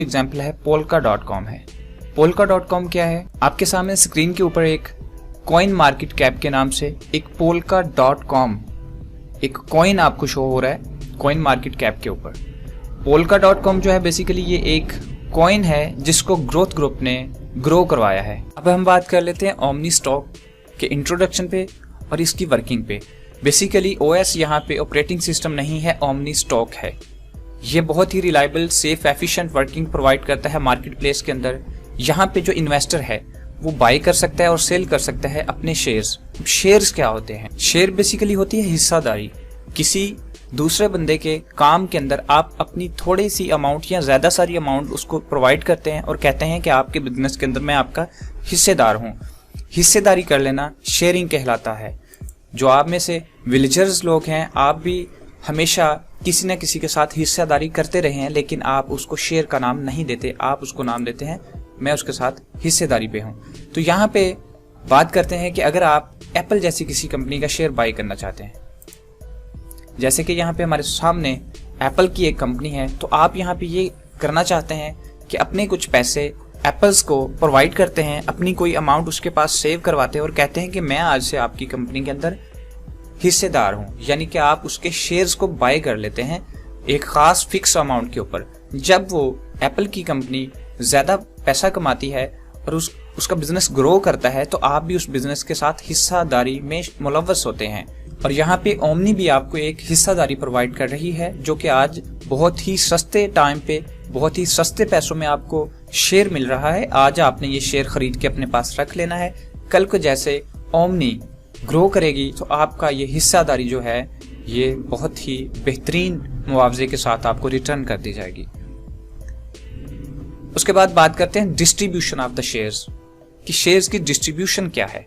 Example है Polka.com है। Polka.com क्या है? आपके सामने स्क्रीन के ऊपर एक कॉइन मार्केट कैप के नाम से एक Polka.com एक कॉइन आपको शो हो रहा है कॉइन मार्केट कैप के ऊपर। Polka.com जो है बेसिकली ये एक कॉइन है जिसको ग्रोथ ग्रुप ने ग्रो करवाया है। अब हम बात कर लेते हैं ओमनी स्टॉक के इंट्रोडक्शन पे और इसकी वर्किंग पे। बेसिकली ओएस यहाँ पे ऑपरेटिंग सिस्टम नहीं है, ओमनी स्टॉक है। ये बहुत ही reliable, safe, efficient working provide करता है मार्केट प्लेस के अंदर। यहाँ पे जो इन्वेस्टर है वो बाय कर सकता है और सेल कर सकता है अपने शेयर्स। शेयर्स क्या होते हैं? शेयर बेसिकली होती है हिस्सादारी। किसी दूसरे बंदे के काम के अंदर आप अपनी थोड़ी सी अमाउंट या ज्यादा सारी अमाउंट उसको प्रोवाइड करते हैं और कहते हैं कि आपके बिजनेस के अंदर मैं आपका हिस्सेदार हूँ। हिस्सेदारी कर लेना शेयरिंग कहलाता है। जो आप में से विलेजर्स लोग हैं, आप भी हमेशा किसी न किसी के साथ हिस्सेदारी करते रहे हैं, लेकिन आप उसको शेयर का नाम नहीं देते, आप उसको नाम देते हैं मैं उसके साथ हिस्सेदारी पे हूं। तो यहाँ पे बात करते हैं कि अगर आप एप्पल जैसी किसी कंपनी का शेयर बाय करना चाहते हैं, जैसे कि यहाँ पे हमारे सामने एप्पल की एक कंपनी है, तो आप यहाँ पे ये करना चाहते हैं कि अपने कुछ पैसे एप्पल्स को प्रोवाइड करते हैं, अपनी कोई अमाउंट उसके पास सेव करवाते हैं और कहते हैं कि मैं आज से आपकी कंपनी के अंदर हिस्सेदार हूं। यानी कि आप उसके शेयर्स को बाय कर लेते हैं एक खास फिक्स अमाउंट के ऊपर। जब वो एप्पल की कंपनी ज्यादा पैसा कमाती है और उसका बिजनेस ग्रो करता है, तो आप भी उस बिजनेस के साथ हिस्सादारी में मुलव्वस होते हैं। और यहाँ पे ओमनी भी आपको एक हिस्सादारी प्रोवाइड कर रही है, जो कि आज बहुत ही सस्ते टाइम पे, बहुत ही सस्ते पैसों में आपको शेयर मिल रहा है। आज आपने ये शेयर खरीद के अपने पास रख लेना है। कल को जैसे ओमनी ग्रो करेगी तो आपका ये हिस्सादारी जो है ये बहुत ही बेहतरीन मुआवजे के साथ आपको रिटर्न कर दी जाएगी। उसके बाद बात करते हैं डिस्ट्रीब्यूशन ऑफ द शेयर्स, कि शेयर्स की डिस्ट्रीब्यूशन क्या है।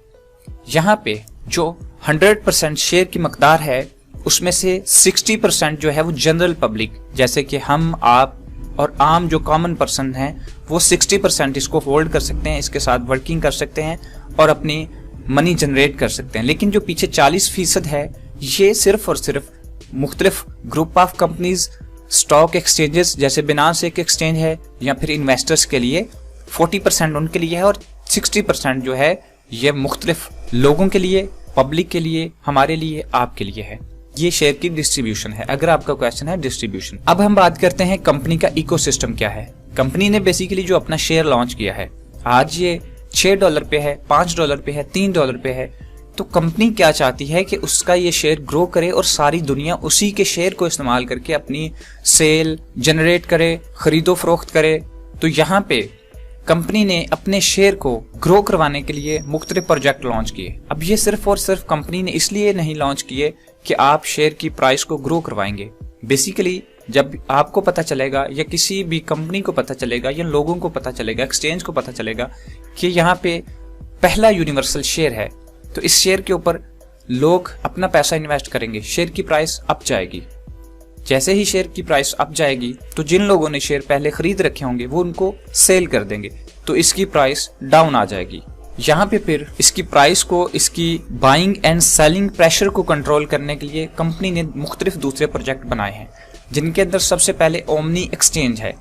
यहाँ पे जो 100% शेयर की मकदार है उसमें से 60% जो है वो जनरल पब्लिक, जैसे कि हम, आप और आम जो कॉमन पर्सन हैं, वो 60% इसको होल्ड कर सकते हैं, इसके साथ वर्किंग कर सकते हैं और अपनी मनी जनरेट कर सकते हैं। लेकिन जो पीछे 40% है ये सिर्फ और सिर्फ मुख्तलिफ group of companies, stock exchanges जैसे बिनांस एक एक्सचेंज है, या फिर इन्वेस्टर्स के लिए 40% उनके लिए है और 60% जो है ये मुख्तलिफ लोगों के लिए, पब्लिक के लिए, हमारे लिए, आपके लिए है। ये शेयर की डिस्ट्रीब्यूशन है, अगर आपका क्वेश्चन है डिस्ट्रीब्यूशन। अब हम बात करते हैं कंपनी का इकोसिस्टम क्या है। कंपनी ने बेसिकली जो अपना शेयर लॉन्च किया है, आज ये $6 पे है, $5 पे है, $3 पे है, तो कंपनी क्या चाहती है कि उसका ये शेयर ग्रो करे और सारी दुनिया उसी के शेयर को इस्तेमाल करके अपनी सेल जनरेट करे, खरीदो फरोख्त करे। तो यहाँ पे कंपनी ने अपने शेयर को ग्रो करवाने के लिए मुख्तलिफ प्रोजेक्ट लॉन्च किए। अब ये सिर्फ और सिर्फ कंपनी ने इसलिए नहीं लॉन्च किए कि आप शेयर की प्राइस को ग्रो करवाएंगे। बेसिकली जब आपको पता चलेगा या किसी भी कंपनी को पता चलेगा या लोगों को पता चलेगा, एक्सचेंज को पता चलेगा कि यहाँ पे पहला यूनिवर्सल शेयर है, तो इस शेयर के ऊपर लोग अपना पैसा इन्वेस्ट करेंगे, शेयर की प्राइस अप जाएगी। जैसे ही शेयर की प्राइस अप जाएगी तो जिन लोगों ने शेयर पहले खरीद रखे होंगे वो उनको सेल कर देंगे, तो इसकी प्राइस डाउन आ जाएगी। यहाँ पे फिर इसकी प्राइस को, इसकी बाइंग एंड सेलिंग प्रेशर को कंट्रोल करने के लिए कंपनी ने मुख्तलिफ दूसरे प्रोजेक्ट बनाए हैं, जिनके अंदर सबसे पहले ओमनी एक्सचेंज है।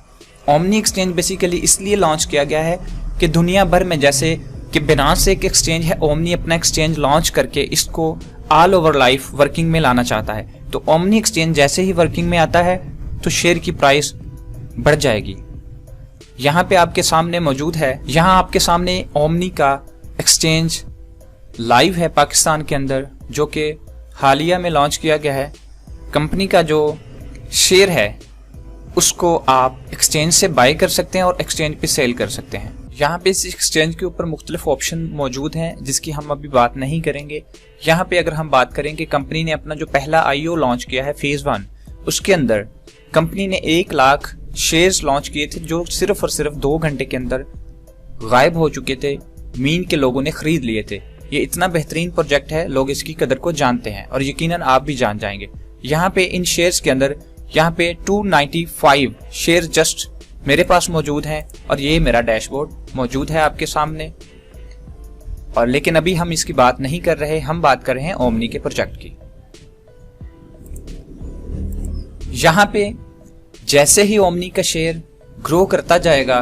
ओमनी एक्सचेंज बेसिकली इसलिए लॉन्च किया गया है कि दुनिया भर में जैसे कि बिनांस एक एक्सचेंज है, ओमनी अपना एक्सचेंज लॉन्च करके इसको ऑल ओवर लाइफ वर्किंग में लाना चाहता है। तो ओमनी एक्सचेंज जैसे ही वर्किंग में आता है तो शेयर की प्राइस बढ़ जाएगी। यहाँ पे आपके सामने मौजूद है, यहाँ आपके सामने ओमनी का एक्सचेंज लाइव है पाकिस्तान के अंदर, जो कि हालिया में लॉन्च किया गया है। कंपनी का जो शेयर है उसको आप एक्सचेंज से बाय कर सकते हैं और एक्सचेंज पे सेल कर सकते हैं। यहाँ पे इस एक्सचेंज के ऊपर मुख्तलिफ ऑप्शन मौजूद हैं जिसकी हम अभी बात नहीं करेंगे। यहाँ पे अगर हम बात करें कि कंपनी ने अपना जो पहला IO लॉन्च किया है फेज 1, उसके अंदर कंपनी ने 1 लाख शेयर्स लॉन्च किए थे, जो सिर्फ और सिर्फ 2 घंटे के अंदर गायब हो चुके थे, मीन के लोगों ने खरीद लिए थे। ये इतना बेहतरीन प्रोजेक्ट है, लोग इसकी कदर को जानते हैं और यकीनन आप भी जान जाएंगे। यहाँ पे इन शेयर्स के अंदर यहाँ पे 295 शेयर जस्ट मेरे पास मौजूद हैं और ये मेरा डैशबोर्ड मौजूद है आपके सामने। और लेकिन अभी हम इसकी बात नहीं कर रहे, हम बात कर रहे हैं ओमनी के प्रोजेक्ट की। यहाँ पे जैसे ही ओमनी का शेयर ग्रो करता जाएगा,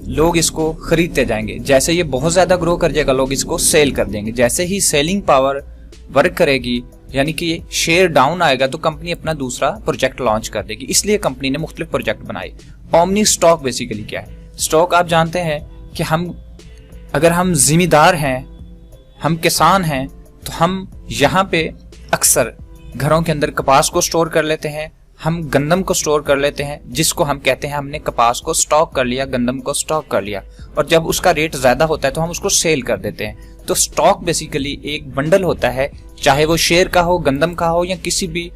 लोग इसको खरीदते जाएंगे। जैसे ये बहुत ज्यादा ग्रो कर जाएगा, लोग इसको सेल कर देंगे। जैसे ही सेलिंग पावर वर्क करेगी, यानी कि शेयर डाउन आएगा, तो कंपनी अपना दूसरा प्रोजेक्ट लॉन्च कर देगी। इसलिए कंपनी ने मुख्तलिफ प्रोजेक्ट बनाए। ओमनी स्टॉक बेसिकली क्या है? स्टॉक आप जानते हैं कि अगर हम जिम्मेदार हैं, हम किसान हैं, तो हम यहाँ पे अक्सर घरों के अंदर कपास को स्टोर कर लेते हैं, हम गंदम को स्टोर कर लेते हैं, जिसको हम कहते हैं हमने कपास को स्टॉक कर लिया, गंदम को स्टॉक कर लिया, और जब उसका रेट ज्यादा होता है तो हम उसको सेल कर देते हैं। तो स्टॉक बेसिकली एक बंडल होता है, चाहे वो शेयर का हो, गंदम का हो, या किसी भी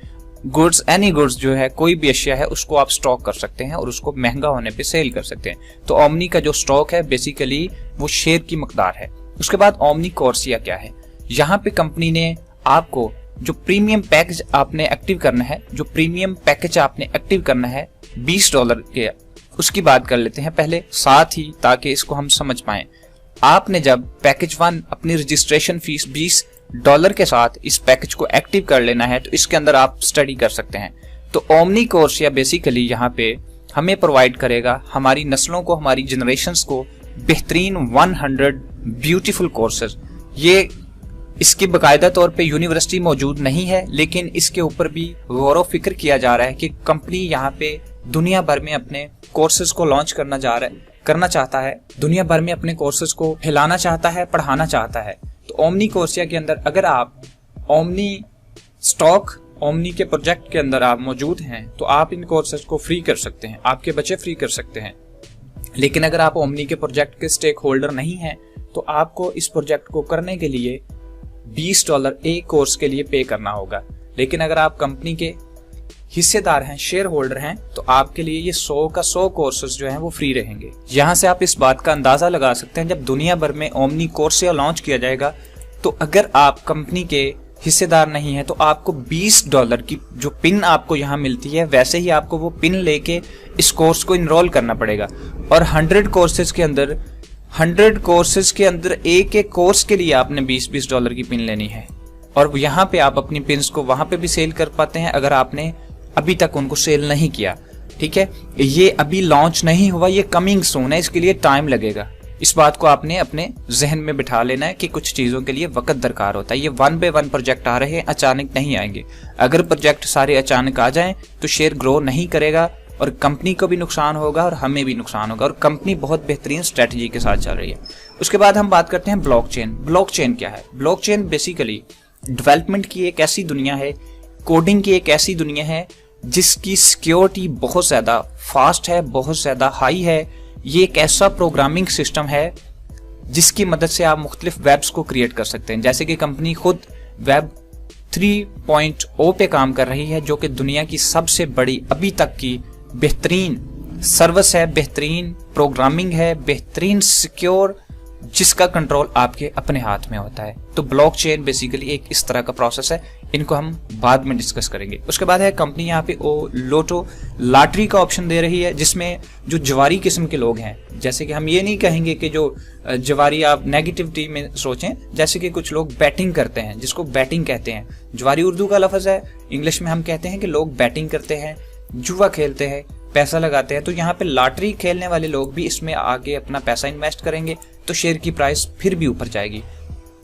गुड्स, एनी गुड्स जो है, कोई भी अशिया है, उसको आप स्टॉक कर सकते हैं और उसको महंगा होने पे सेल कर सकते हैं। तो ओमनी का जो स्टॉक है बेसिकली वो शेयर की मकदार है। उसके बाद ओमनी कोर्सिया क्या है? यहाँ पे कंपनी ने आपको जो प्रीमियम पैकेज आपने एक्टिव करना है, जो प्रीमियम पैकेज आपने एक्टिव करना है $20 के, उसकी बात कर लेते हैं पहले साथ ही, ताकि इसको हम समझ पाएं। आपने जब पैकेज 1 अपनी रजिस्ट्रेशन फीस $20 के साथ इस पैकेज को एक्टिव कर लेना है, तो इसके अंदर आप स्टडी कर सकते हैं। तो ओमनी कोर्सिया बेसिकली यहाँ पे हमें प्रोवाइड करेगा हमारी नस्लों को, हमारी जनरेशन्स को बेहतरीन 100 ब्यूटीफुल कोर्सेज। ये इसकी बाकायदा तौर पे यूनिवर्सिटी मौजूद नहीं है, लेकिन इसके ऊपर भी गौर व फिक्र किया जा रहा है कि कंपनी यहाँ पे दुनिया भर में अपने कोर्सेज को लॉन्च करना चाहता है, दुनिया भर में अपने कोर्सेज को फैलाना चाहता है, पढ़ाना चाहता है। तो ओमनी कोर्सिया के अंदर अगर आप ओमनी स्टॉक, ओमनी के प्रोजेक्ट के अंदर आप मौजूद हैं, तो आप इन कोर्सेज को फ्री कर सकते हैं, आपके बच्चे फ्री कर सकते हैं। लेकिन अगर आप ओमनी के प्रोजेक्ट के स्टेक होल्डर नहीं हैं, तो आपको इस प्रोजेक्ट को करने के लिए $20 एक कोर्स के लिए पे करना होगा। लेकिन अगर आप कंपनी के हिस्सेदार हैं, शेयर होल्डर हैं, तो आपके लिए ये 100 का 100 कोर्सेज जो हैं वो फ्री रहेंगे। यहाँ से आप इस बात का अंदाजा लगा सकते हैं, जब दुनिया भर में ओमनी कोर्सिया लॉन्च किया जाएगा, तो अगर आप कंपनी के हिस्सेदार नहीं है, तो आपको $20 की जो पिन आपको यहाँ मिलती है, वैसे ही आपको वो पिन लेके इस कोर्स को इनरोल करना पड़ेगा। और 100 कोर्सेज के अंदर एक एक कोर्स के लिए आपने $20 की पिन लेनी है, और यहाँ पे आप अपनी पिन्स को वहां पे भी सेल कर पाते हैं अगर आपने अभी तक उनको सेल नहीं किया। ठीक है, ये अभी लॉन्च नहीं हुआ, ये कमिंग सून है, इसके लिए टाइम लगेगा। इस बात को आपने अपने जहन में बिठा लेना है कि कुछ चीजों के लिए वक्त दरकार होता है। ये 1 by 1 प्रोजेक्ट आ रहे हैं, अचानक नहीं आएंगे। अगर प्रोजेक्ट सारे अचानक आ जाएं तो शेयर ग्रो नहीं करेगा, और कंपनी को भी नुकसान होगा और हमें भी नुकसान होगा। और कंपनी बहुत बेहतरीन स्ट्रेटजी के साथ चल रही है। उसके बाद हम बात करते हैं ब्लॉकचेन। ब्लॉकचेन क्या है? ब्लॉकचेन बेसिकली डेवलपमेंट की एक ऐसी दुनिया है, कोडिंग की एक ऐसी दुनिया है जिसकी सिक्योरिटी बहुत ज्यादा फास्ट है, बहुत ज्यादा हाई है। ये एक ऐसा प्रोग्रामिंग सिस्टम है जिसकी मदद से आप मुख्तलिफ वेब्स को क्रिएट कर सकते हैं। जैसे कि कंपनी खुद वेब 3.0 पे काम कर रही है, जो कि दुनिया की सबसे बड़ी अभी तक की बेहतरीन सर्विस है, बेहतरीन प्रोग्रामिंग है, बेहतरीन सिक्योर, जिसका कंट्रोल आपके अपने हाथ में होता है। तो ब्लॉकचेन बेसिकली एक इस तरह का प्रोसेस है, इनको हम बाद में डिस्कस करेंगे। उसके बाद है कंपनी यहाँ पे लोटो लॉटरी का ऑप्शन दे रही है, जिसमें जो जवारी किस्म के लोग हैं, जैसे कि हम ये नहीं कहेंगे कि जो जवारी आप नेगेटिविटी में सोचें, जैसे कि कुछ लोग बैटिंग करते हैं, जिसको बैटिंग कहते हैं। जवारी उर्दू का लफ्ज है, इंग्लिश में हम कहते हैं कि लोग बैटिंग करते हैं, जुआ खेलते हैं, पैसा लगाते हैं। तो यहाँ पे लॉटरी खेलने वाले लोग भी इसमें आगे अपना पैसा इन्वेस्ट करेंगे, तो शेयर की प्राइस फिर भी ऊपर जाएगी।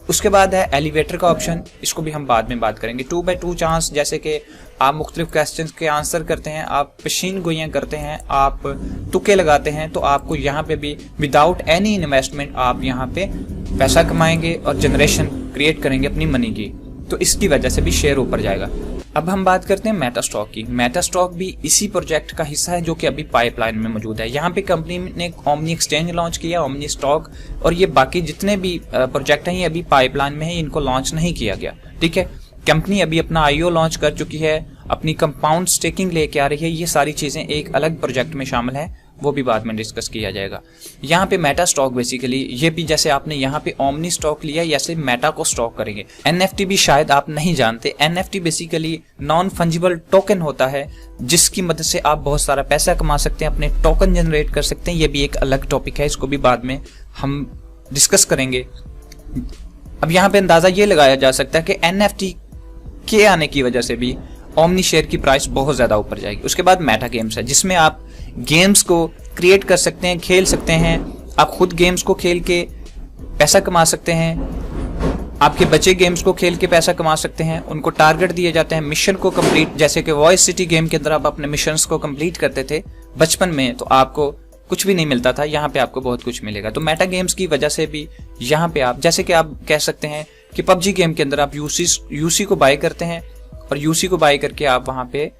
उसके बाद है एलिवेटर का ऑप्शन, इसको भी हम बाद में बात करेंगे। 2 by 2 चांस, जैसे कि आप मुख्तलिफ क्वेश्चंस के आंसर करते हैं, आप पेशीन गोइयाँ करते हैं, आप तुक्के लगाते हैं, तो आपको यहाँ पे भी विदाउट एनी इन्वेस्टमेंट आप यहाँ पे पैसा कमाएंगे और जनरेशन क्रिएट करेंगे अपनी मनी की, तो इसकी वजह से भी शेयर ऊपर जाएगा। अब हम बात करते हैं मेटा स्टॉक की। मेटा स्टॉक भी इसी प्रोजेक्ट का हिस्सा है, जो कि अभी पाइपलाइन में मौजूद है। यहाँ पे कंपनी ने ओमनी एक्सचेंज लॉन्च किया, ओमनी स्टॉक, और ये बाकी जितने भी प्रोजेक्ट हैं ये अभी पाइपलाइन में है, इनको लॉन्च नहीं किया गया। ठीक है, कंपनी अभी अपना IO लॉन्च कर चुकी है, अपनी कंपाउंड स्टेकिंग लेके आ रही है। ये सारी चीजें एक अलग प्रोजेक्ट में शामिल है, वो भी बाद में डिस्कस किया जाएगा। यहाँ पे मेटा स्टॉक बेसिकली ये भी, जैसे आपने यहाँ पे ओमनी स्टॉक लिया, ऐसे मेटा को स्टॉक करेंगे। NFT भी शायद आप नहीं जानते, NFT basically non fungible token होता है, जिसकी मदद से आप बहुत सारा पैसा कमा सकते हैं, अपने टोकन जनरेट कर सकते हैं। ये भी एक अलग टॉपिक है, इसको भी बाद में हम डिस्कस करेंगे। अब यहाँ पे अंदाजा ये लगाया जा सकता है कि NFT के आने की वजह से भी ओमनी शेयर की प्राइस बहुत ज्यादा ऊपर जाएगी। उसके बाद मेटा गेम्स है, जिसमें आप गेम्स को क्रिएट कर सकते हैं, खेल सकते हैं। आप खुद गेम्स को खेल के पैसा कमा सकते हैं, आपके बच्चे गेम्स को खेल के पैसा कमा सकते हैं। उनको टारगेट दिए जाते हैं मिशन को कंप्लीट, जैसे कि वॉइस सिटी गेम के अंदर आप अपने मिशंस को कंप्लीट करते थे बचपन में, तो आपको कुछ भी नहीं मिलता था, यहाँ पे आपको बहुत कुछ मिलेगा। तो मेटा गेम्स की वजह से भी यहाँ पे आप, जैसे कि आप कह सकते हैं कि पबजी गेम के अंदर आप यूसी को बाय करते हैं और यूसी को बाय करके आप वहां पे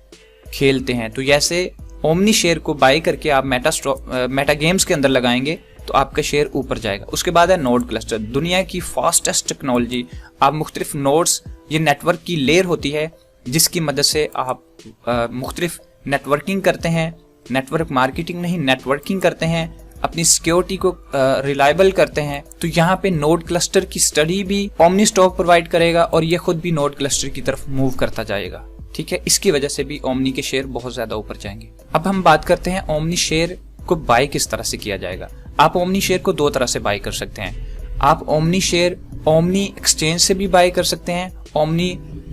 खेलते हैं। तो जैसे ओमनी शेयर को बाय करके आप मेटा गेम्स के अंदर लगाएंगे तो आपका शेयर ऊपर जाएगा। उसके बाद है नोड क्लस्टर, दुनिया की फास्टेस्ट टेक्नोलॉजी। आप मुख्तलिफ नोड्स, ये नेटवर्क की लेयर होती है जिसकी मदद से आप मुख्तलिफ नेटवर्किंग करते हैं, नेटवर्क मार्केटिंग नहीं, नेटवर्किंग करते हैं, अपनी सिक्योरिटी को रिलायबल करते हैं। तो यहाँ पे नोड क्लस्टर की स्टडी भी ओमनी स्टॉक प्रोवाइड करेगा और ये खुद भी नोड क्लस्टर की तरफ मूव करता जाएगा। ठीक है, इसकी वजह से भी ओमनी के शेयर बहुत ज्यादा ऊपर जाएंगे। अब हम बात करते हैं ओमनी शेयर को बाय किस तरह से किया जाएगा। आप ओमनी शेयर को दो तरह से बाय कर सकते हैं। आप ओमनी शेयर ओमनी एक्सचेंज से भी बाय कर सकते हैं, ओमनी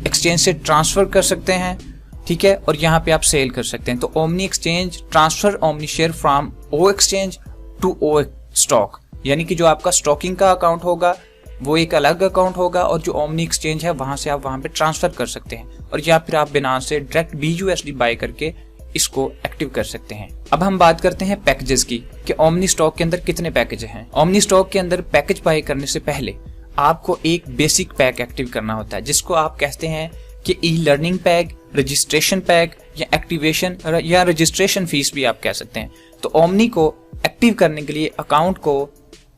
एक्सचेंज से ट्रांसफर कर सकते हैं, ठीक है, और यहाँ पे आप सेल कर सकते हैं। तो omni exchange transfer omni share from O exchange to O stock, यानी कि जो आपका स्टॉकिंग का अकाउंट होगा वो एक अलग अकाउंट होगा और जो ओमनी एक्सचेंज है वहां से आप वहां पे ट्रांसफर कर सकते हैं, और या फिर आप बिनांस से डायरेक्ट BUSD बाय करके इसको एक्टिव कर सकते हैं। अब हम बात करते हैं पैकेजेस की कि ओमनी स्टॉक के अंदर कितने पैकेज हैं। ओमनी स्टॉक के अंदर पैकेज बाय करने से पहले आपको एक बेसिक पैक एक्टिव करना होता है जिसको आप कहते हैं कि e learning pack, registration pack या एक्टिवेशन या रजिस्ट्रेशन फीस भी आप कह सकते हैं। तो ओमनी को एक्टिव करने के लिए, अकाउंट को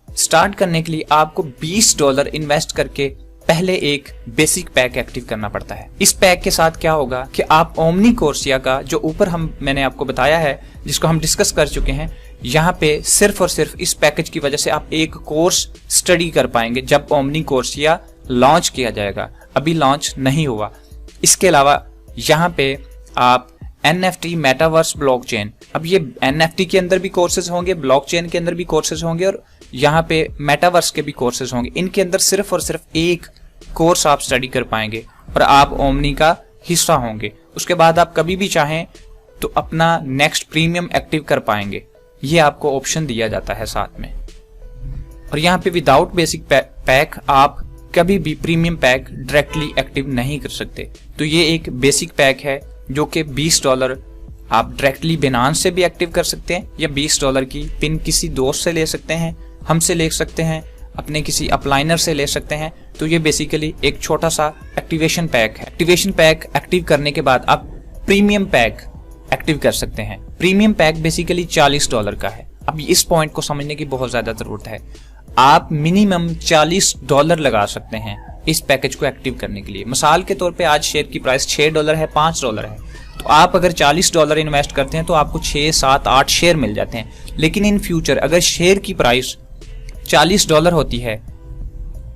स्टार्ट करने के लिए आपको $20 इन्वेस्ट करके पहले एक बेसिक पैक एक्टिव करना पड़ता है। इस पैक के साथ क्या होगा कि आप ओमनी कोर्सिया का जो ऊपर मैंने आपको बताया है, जिसको हम डिस्कस कर चुके हैं, यहाँ पे सिर्फ और सिर्फ इस पैकेज की वजह से आप एक कोर्स स्टडी कर पाएंगे जब ओमनी कोर्सिया लॉन्च किया जाएगा। अभी लॉन्च नहीं हुआ। इसके अलावा यहाँ पे आप NFT, मेटावर्स, ब्लॉकचेन, अब ये NFT के अंदर भी कोर्सेज होंगे, ब्लॉकचेन के अंदर भी कोर्सेज होंगे और यहाँ पे मेटावर्स के भी कोर्सेज होंगे। इनके अंदर सिर्फ और सिर्फ एक कोर्स आप स्टडी कर पाएंगे और आप ओमनी का हिस्सा होंगे। उसके बाद आप कभी भी चाहें तो अपना नेक्स्ट प्रीमियम एक्टिव कर पाएंगे। ये आपको ऑप्शन दिया जाता है साथ में। और यहाँ पे विदाउट बेसिक पैक आप कभी भी प्रीमियम पैक डायरेक्टली एक्टिव नहीं कर सकते। तो ये एक बेसिक पैक है जो कि $20 आप डायरेक्टली बिनांस से भी एक्टिव कर सकते हैं या $20 की पिन किसी दोस्त से ले सकते हैं, हमसे ले सकते हैं, अपने किसी अपलाइनर से ले सकते हैं। तो ये बेसिकली एक छोटा सा एक्टिवेशन पैक है। एक्टिवेशन पैक एक्टिव करने के बाद आप प्रीमियम पैक एक्टिव कर सकते हैं। प्रीमियम पैक बेसिकली $40 का है। अब इस पॉइंट को समझने की बहुत ज्यादा जरूरत है। आप मिनिमम $40 लगा सकते हैं इस पैकेज को एक्टिव करने के लिए। मिसाल के तौर पे आज शेयर की प्राइस $6 है, $5 है, तो आप अगर $40 इन्वेस्ट करते हैं तो आपको 6, 7, 8 शेयर मिल जाते हैं। लेकिन इन फ्यूचर अगर शेयर की प्राइस $40 होती है,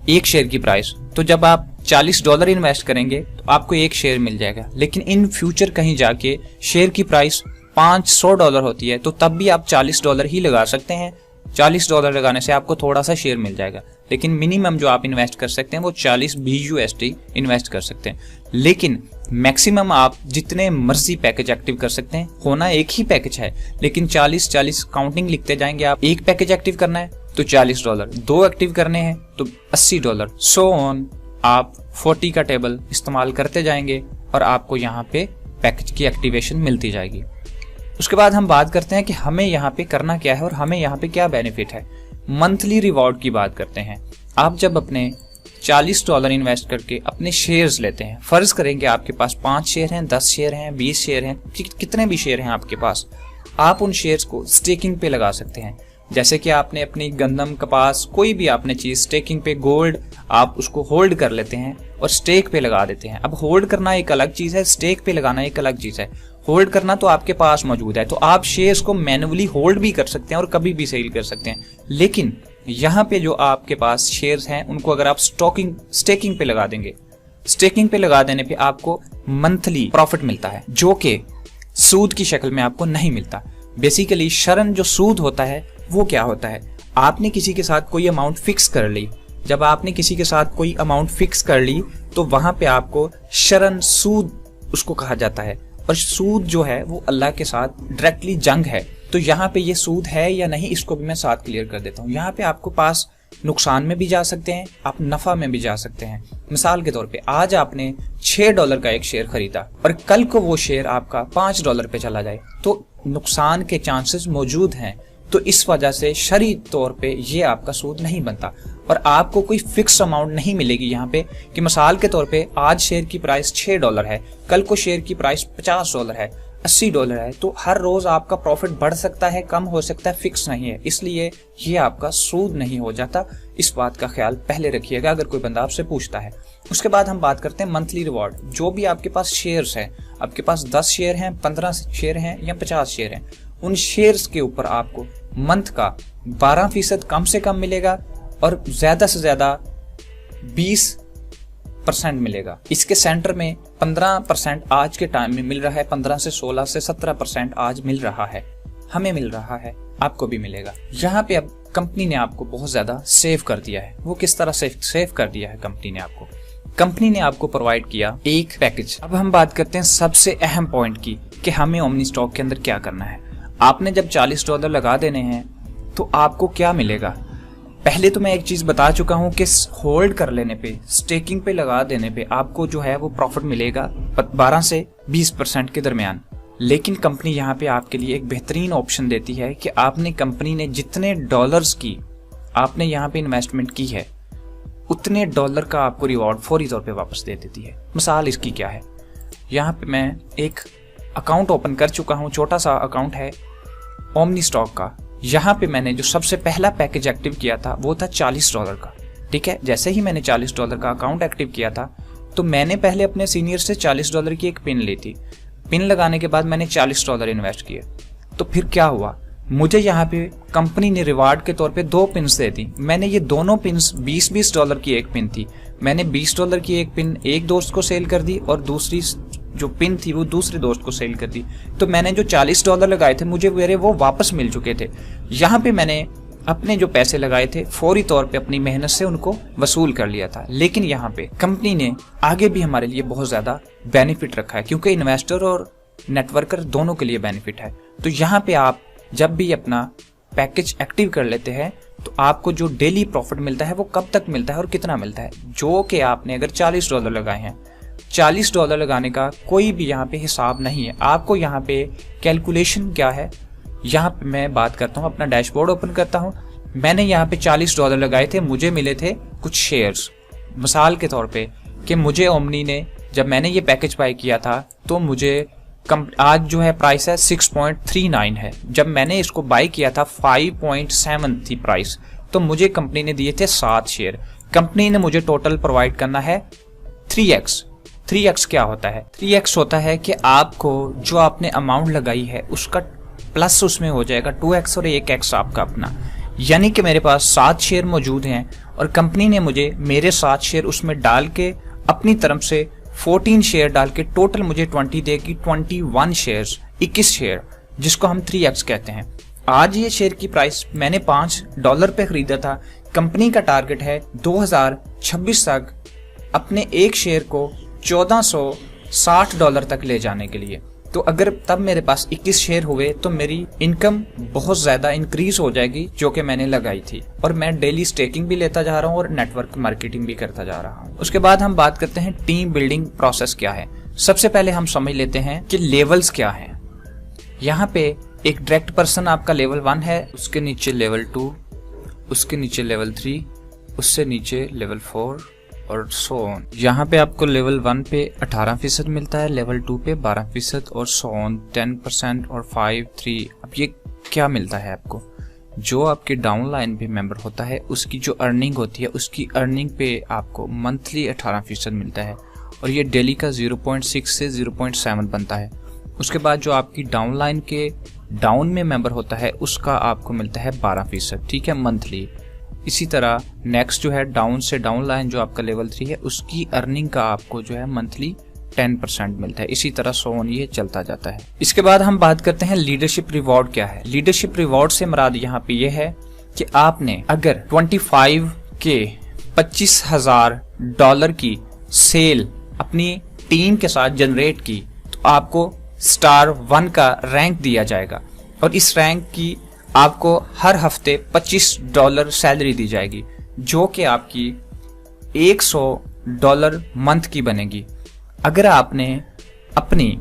एक शेयर की प्राइस, तो जब आप $40 इन्वेस्ट करेंगे तो आपको एक शेयर मिल जाएगा। लेकिन इन फ्यूचर कहीं जाके शेयर की प्राइस $500 होती है तो तब भी आप $40 ही लगा सकते हैं। $40 लगाने से आपको थोड़ा सा शेयर मिल जाएगा, लेकिन मिनिमम जो आप इन्वेस्ट कर सकते हैं वो 40 BUSD इन्वेस्ट कर सकते हैं। लेकिन मैक्सिमम आप जितने मर्जी पैकेज एक्टिव कर सकते हैं। होना एक ही पैकेज है लेकिन 40 काउंटिंग लिखते जाएंगे आप। एक पैकेज एक्टिव करना है तो $40, 2 एक्टिव करने हैं तो $80, सो ऑन। आप 40 का टेबल इस्तेमाल करते जाएंगे और आपको यहाँ पे पैकेज की एक्टिवेशन मिलती जाएगी। उसके बाद हम बात करते हैं कि हमें यहाँ पे करना क्या है और हमें यहाँ पे क्या बेनिफिट है। मंथली रिवॉर्ड की बात करते हैं। आप जब अपने $40 इन्वेस्ट करके अपने शेयर्स लेते हैं, फर्ज करेंगे आपके पास 5 शेयर हैं, 10 शेयर हैं, 20 शेयर हैं, कितने भी शेयर हैं आपके पास, आप उन शेयर्स को स्टेकिंग पे लगा सकते हैं। जैसे कि आपने अपनी गंदम, कपास, कोई भी आपने चीज स्टेकिंग पे, गोल्ड, आप उसको होल्ड कर लेते हैं और स्टेक पे लगा देते हैं। अब होल्ड करना एक अलग चीज है, स्टेक पे लगाना एक अलग चीज है। होल्ड करना तो आपके पास मौजूद है, तो आप शेयर्स को मैन्युअली होल्ड भी कर सकते हैं और कभी भी सेल कर सकते हैं। लेकिन यहाँ पे जो आपके पास शेयर्स हैं उनको अगर आप स्टेकिंग पे लगा देंगे, स्टेकिंग पे लगा देने पे आपको मंथली प्रॉफिट मिलता है जो कि सूद की शक्ल में आपको नहीं मिलता। बेसिकली शरन जो सूद होता है वो क्या होता है, आपने किसी के साथ कोई अमाउंट फिक्स कर ली। जब आपने किसी के साथ कोई अमाउंट फिक्स कर ली तो वहां पे आपको शरन सूद उसको कहा जाता है। और सूद जो है वो अल्लाह के साथ डायरेक्टली जंग है। तो यहाँ पे ये सूद है या नहीं, इसको भी मैं साथ क्लियर कर देता हूँ। यहाँ पे आपको पास नुकसान में भी जा सकते हैं, आप नफा में भी जा सकते हैं। मिसाल के तौर पे आज आपने $6 का एक शेयर खरीदा और कल को वो शेयर आपका $5 पे चला जाए, तो नुकसान के चांसेस मौजूद हैं। तो इस वजह से शरई तौर पे ये आपका सूद नहीं बनता और आपको कोई फिक्स अमाउंट नहीं मिलेगी यहाँ पे कि मिसाल के तौर पे आज शेयर की प्राइस $6 है, कल को शेयर की प्राइस $50 है, $80 है, तो हर रोज आपका प्रॉफिट बढ़ सकता है, कम हो सकता है, फिक्स नहीं है, इसलिए ये आपका सूद नहीं हो जाता। इस बात का ख्याल पहले रखिएगा अगर कोई बंदा आपसे पूछता है। उसके बाद हम बात करते हैं मंथली रिवॉर्ड। जो भी आपके पास शेयर्स हैं, आपके पास 10 शेयर हैं, 15 शेयर हैं या 50 शेयर हैं, उन शेयर्स के ऊपर आपको मंथ का 12% कम से कम मिलेगा और ज्यादा से ज्यादा 20% मिलेगा। इसके सेंटर में 15% आज के टाइम में मिल रहा है, 15 से 16 से 17% आज मिल रहा है, हमें मिल रहा है, आपको भी मिलेगा। यहाँ पे अब कंपनी ने आपको बहुत ज्यादा सेव कर दिया है। वो किस तरह से सेव कर दिया है कंपनी ने आपको? कंपनी ने आपको प्रोवाइड किया एक पैकेज। अब हम बात करते हैं सबसे अहम पॉइंट की कि हमें ओमनी स्टॉक के अंदर क्या करना है। आपने जब $40 लगा देने हैं तो आपको क्या मिलेगा? पहले तो मैं एक चीज बता चुका हूं कि होल्ड कर लेने पे, स्टेकिंग पे लगा देने पे आपको जो है वो प्रॉफिट मिलेगा 12 से 20% के दरमियान। लेकिन कंपनी यहाँ पे आपके लिए एक बेहतरीन ऑप्शन देती है कि आपने कंपनी ने जितने डॉलर्स की आपने यहाँ पे इन्वेस्टमेंट की है, उतने डॉलर का आपको रिवॉर्ड फौरी तौर पे वापस दे देती है। मिसाल इसकी क्या है, यहाँ पे मैं एक अकाउंट ओपन कर चुका हूँ, छोटा सा अकाउंट है ओमनी स्टॉक का। यहाँ पे मैंने जो सबसे पहला पैकेज एक्टिव किया था वो था $40 का। ठीक है, जैसे ही मैंने $40 का अकाउंट एक्टिव किया था तो मैंने पहले अपने सीनियर से $40 की एक पिन ली थी। पिन लगाने के बाद मैंने $40 इन्वेस्ट किए। तो फिर क्या हुआ, मुझे यहाँ पे कंपनी ने रिवार्ड के तौर पे 2 पिन्स दे दी। मैंने ये दोनों पिन्स $20 की एक पिन थी, मैंने $20 की एक पिन एक दोस्त को सेल कर दी और दूसरी जो पिन थी वो दूसरे दोस्त को सेल कर दी। तो मैंने जो $40 लगाए थे मुझे मेरे वो वापस मिल चुके थे। यहाँ पे मैंने अपने जो पैसे लगाए थे फौरी तौर पे अपनी मेहनत से उनको वसूल कर लिया था। लेकिन यहाँ पे कंपनी ने आगे भी हमारे लिए बहुत ज्यादा बेनिफिट रखा है, क्योंकि इन्वेस्टर और नेटवर्कर दोनों के लिए बेनिफिट है। तो यहाँ पे आप जब भी अपना पैकेज एक्टिव कर लेते हैं तो आपको जो डेली प्रॉफिट मिलता है वो कब तक मिलता है और कितना मिलता है, जो कि आपने अगर $40 लगाए हैं, $40 लगाने का कोई भी यहाँ पे हिसाब नहीं है। आपको यहाँ पे कैलकुलेशन क्या है, यहाँ पे मैं बात करता हूँ, अपना डैशबोर्ड ओपन करता हूँ। मैंने यहाँ पे $40 लगाए थे, मुझे मिले थे कुछ शेयर्स। मिसाल के तौर पे कि मुझे ओमनी ने जब मैंने ये पैकेज बाय किया था तो मुझे आज जो है प्राइस है 6.39 है। जब मैंने इसको बाय किया था 5.7 थी प्राइस, तो मुझे कंपनी ने दिए थे 7 शेयर। कंपनी ने मुझे टोटल प्रोवाइड करना है 3x। 3x क्या होता है? 3x होता है कि आपको जो आपने अमाउंट लगाई है उसका प्लस उसमें हो जाएगा 2x और 1x आपका अपना। यानी कि मेरे पास 7 शेयर मौजूद हैं और कंपनी ने मुझे मेरे 7 शेयर उसमें डाल के अपनी तरफ से 14 शेयर डाल के टोटल मुझे 20 देगी, 21 शेयर्स, 21 शेयर, जिसको हम 3x कहते हैं। आज ये शेयर की प्राइस मैंने $5 पे खरीदा था। कंपनी का टारगेट है 2026 तक अपने एक शेयर को $1460 तक ले जाने के लिए। तो अगर तब मेरे पास 21 शेयर हुए तो मेरी इनकम बहुत ज्यादा इंक्रीज हो जाएगी जो कि मैंने लगाई थी, और मैं डेली स्टेकिंग भी लेता जा रहा हूँ और नेटवर्क मार्केटिंग भी करता जा रहा हूँ। उसके बाद हम बात करते हैं टीम बिल्डिंग प्रोसेस क्या है। सबसे पहले हम समझ लेते हैं कि लेवल्स क्या हैं। यहाँ पे एक डायरेक्ट पर्सन आपका लेवल 1 है, उसके नीचे लेवल 2, उसके नीचे लेवल 3, उससे नीचे लेवल 4 और सो ऑन। यहाँ पे आपको लेवल 1 पे 18% मिलता है, लेवल 2 पे 12% और सो ऑन 10% और 5, 3। अब ये क्या मिलता है आपको? जो आपके डाउन लाइन पे मेंबर होता है उसकी जो अर्निंग होती है उसकी अर्निंग पे आपको मंथली 18% मिलता है और ये डेली का 0.6 से 0.7 बनता है। उसके बाद जो आपकी डाउन लाइन के डाउन में मेंबर होता है उसका आपको मिलता है 12%, ठीक है, मंथली। इसी तरह नेक्स्ट जो है डाउन से डाउन लाइन जो आपका लेवल 3 है उसकी अर्निंग का आपको जो है मंथली 10% मिलता है। इसी तरह सो ऑन ये चलता जाता है। इसके बाद हम बात करते हैं लीडरशिप रिवॉर्ड क्या है। लीडरशिप रिवॉर्ड से मुराद यहाँ पे ये है कि आपने अगर 25 के $25,000 की सेल अपनी टीम के साथ जनरेट की तो आपको स्टार 1 का रैंक दिया जाएगा। और इस रैंक की आपको हर हफ्ते $25 सैलरी दी जाएगी, जो कि आपकी $100 मंथ की बनेगी। अगर आपने अपनी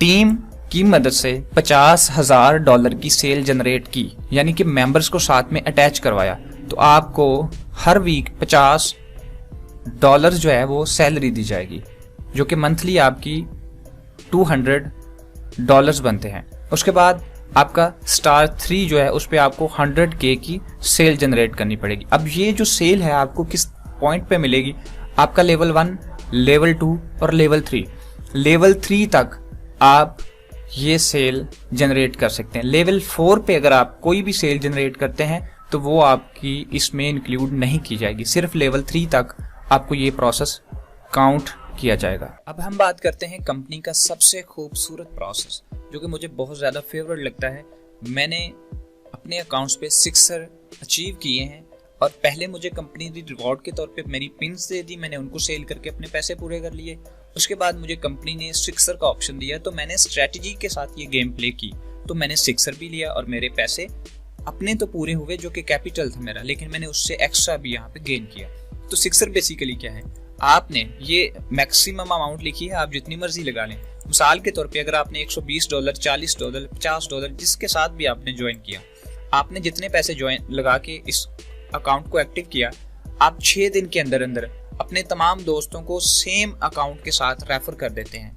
टीम की मदद से $50,000 की सेल जनरेट की, यानी कि मेंबर्स को साथ में अटैच करवाया, तो आपको हर वीक $50 जो है वो सैलरी दी जाएगी, जो कि मंथली आपकी $200 बनते हैं। उसके बाद आपका स्टार 3 जो है उस पर आपको 100K की सेल जनरेट करनी पड़ेगी। अब ये जो सेल है आपको किस पॉइंट पे मिलेगी? आपका लेवल 1, लेवल 2 और लेवल 3। लेवल 3 तक आप ये सेल जनरेट कर सकते हैं। लेवल 4 पे अगर आप कोई भी सेल जनरेट करते हैं तो वो आपकी इसमें इंक्लूड नहीं की जाएगी। सिर्फ लेवल 3 तक आपको ये प्रोसेस काउंट किया जाएगा। अब हम बात करते हैं कंपनी का सबसे खूबसूरत प्रोसेस, जो कि मुझे बहुत ज़्यादा फेवरेट लगता है। मैंने अपने अकाउंट्स पे 6 अचीव किए हैं और पहले मुझे कंपनी ने रिवॉर्ड के तौर पे मेरी पिन्स दे दी, मैंने उनको सेल करके अपने पैसे पूरे कर लिए। उसके बाद मुझे कंपनी ने 6 का ऑप्शन दिया, तो मैंने स्ट्रेटजी के साथ ये गेम प्ले की, तो मैंने 6 भी लिया और मेरे पैसे अपने तो पूरे हुए, जो कि कैपिटल था मेरा, लेकिन मैंने उससे एक्स्ट्रा भी यहाँ पे गेन किया। तो 6 बेसिकली क्या है? आपने ये मैक्सिमम अमाउंट लिखी है, आप जितनी मर्जी लगा लें। मिसाल के तौर पे अगर आपने $120, $40, $50 जिसके साथ भी आपने ज्वाइन किया, आपने जितने पैसे ज्वाइन लगा के इस अकाउंट को एक्टिव किया, आप 6 दिन के अंदर अंदर अपने तमाम दोस्तों को सेम अकाउंट के साथ रेफर कर देते हैं।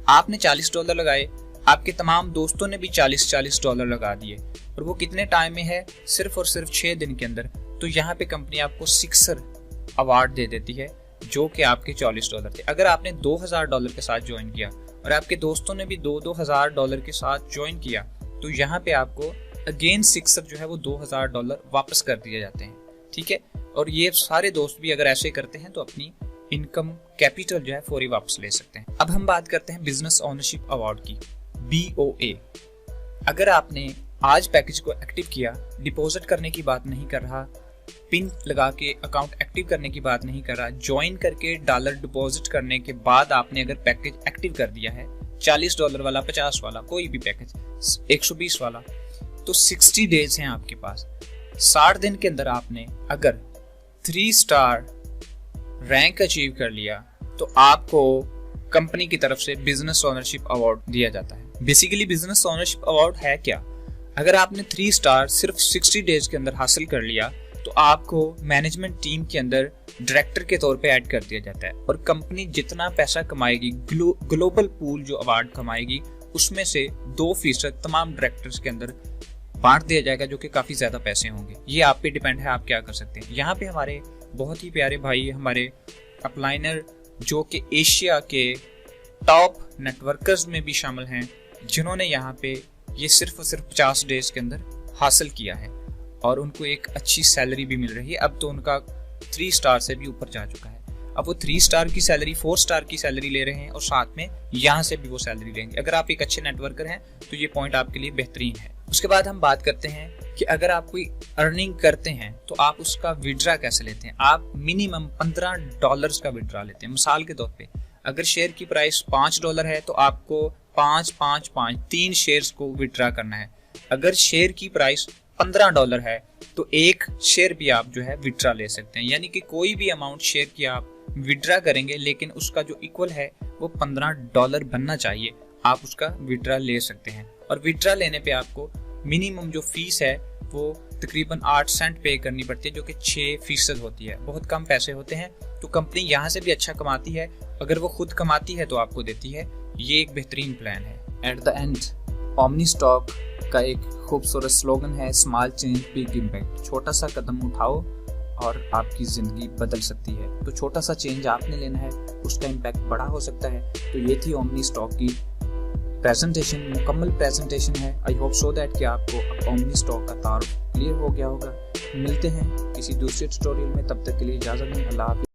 आपने $40 लगाए, आपके तमाम दोस्तों ने भी $40 लगा दिए, और वो कितने टाइम में है? सिर्फ और सिर्फ 6 दिन के अंदर। तो यहाँ पे कंपनी आपको 6 अवार्ड दे देती है, जो कि आपके $40 थे। अगर आपने $2,000 के साथ ज्वाइन किया और आपके दोस्तों ने भी $2,000 के साथ ज्वाइन किया, तो यहाँ पे आपको अगेन 6 जो है वो $2,000 वापस कर दिए जाते हैं। ठीक है, और ये सारे दोस्त भी अगर ऐसे करते हैं तो अपनी इनकम कैपिटल जो है फौरी वापस ले सकते हैं। अब हम बात करते हैं बिजनेस ओनरशिप अवार्ड की, BOA। अगर आपने आज पैकेज को एक्टिव किया, डिपॉजिट करने की बात नहीं कर रहा, पिन लगा के अकाउंट एक्टिव करने की बात नहीं कर रहा, ज्वाइन करके डॉलर डिपॉजिट करने के बाद आपने अगर पैकेज एक्टिव कर दिया है, $40 वाला, 50 वाला, कोई भी पैकेज, 120 वाला, तो 60 डेज हैं आपके पास। 60 दिन के अंदर आपने अगर 3 स्टार रैंक अचीव कर लिया, तो आपको कंपनी की तरफ से बिजनेस ओनरशिप अवार्ड दिया जाता है। बेसिकली बिजनेस ओनरशिप अवार्ड है क्या? अगर आपने 3 स्टार सिर्फ 60 डेज के अंदर हासिल कर लिया, तो आपको मैनेजमेंट टीम के अंदर डायरेक्टर के तौर पे ऐड कर दिया जाता है, और कंपनी जितना पैसा कमाएगी, ग्लोबल पूल जो अवार्ड कमाएगी, उसमें से 2% तमाम डायरेक्टर्स के अंदर बांट दिया जाएगा, जो कि काफी ज्यादा पैसे होंगे। ये आप पे डिपेंड है, आप क्या कर सकते हैं। यहाँ पे हमारे बहुत ही प्यारे भाई, हमारे अपलाइनर, जो कि एशिया के टॉप नेटवर्कर्स में भी शामिल हैं, जिन्होंने यहाँ पे ये सिर्फ और सिर्फ 50 डेज के अंदर हासिल किया है, और उनको एक अच्छी सैलरी भी मिल रही है। अब तो उनका 3 स्टार से भी ऊपर जा चुका है। अब वो 3 स्टार की सैलरी 4 स्टार की सैलरी ले रहे हैं, और साथ में यहाँ से भी वो सैलरी लेंगे। अगर आप एक अच्छे नेटवर्कर हैं तो ये पॉइंट आपके लिए बेहतरीन है। उसके बाद हम बात करते हैं कि अगर आप कोई अर्निंग करते हैं तो आप उसका विड्रा कैसे लेते हैं। आप मिनिमम $15 का विड्रा लेते हैं। मिसाल के तौर पे अगर शेयर की प्राइस $5 है तो आपको 3 शेयर्स को विड्रा करना है। अगर शेयर की प्राइस $15 है तो 1 शेयर भी आप जो है विड्रा ले सकते हैं। यानी कि कोई भी अमाउंट शेयर की आप विड्रा करेंगे, लेकिन उसका जो इक्वल है वो $15 बनना चाहिए, आप उसका विड्रा ले सकते हैं। और विड्रा लेने पे आपको मिनिमम जो फीस है वो तकरीबन 8 सेंट पे करनी पड़ती है, जो कि 6% होती है। बहुत कम पैसे होते हैं, तो कंपनी यहाँ से भी अच्छा कमाती है। अगर वो खुद कमाती है तो आपको देती है। ये एक बेहतरीन प्लान है। At the end omni stock का एक खूबसूरत स्लोगन है, स्मॉल चेंज बिग इम्पैक्ट। छोटा सा कदम उठाओ और आपकी ज़िंदगी बदल सकती है। तो छोटा सा चेंज आपने लेना है, उसका इम्पैक्ट बड़ा हो सकता है। तो ये थी ओमनी स्टॉक की प्रेजेंटेशन, मुकम्मल प्रेजेंटेशन है। आई होप सो दैट कि आपको ओमनी स्टॉक का तारुफ क्लियर हो गया होगा। मिलते हैं किसी दूसरे ट्यूटोरियल में, तब तक के लिए इजाज़त दें। अल्लाह हाफ़िज़।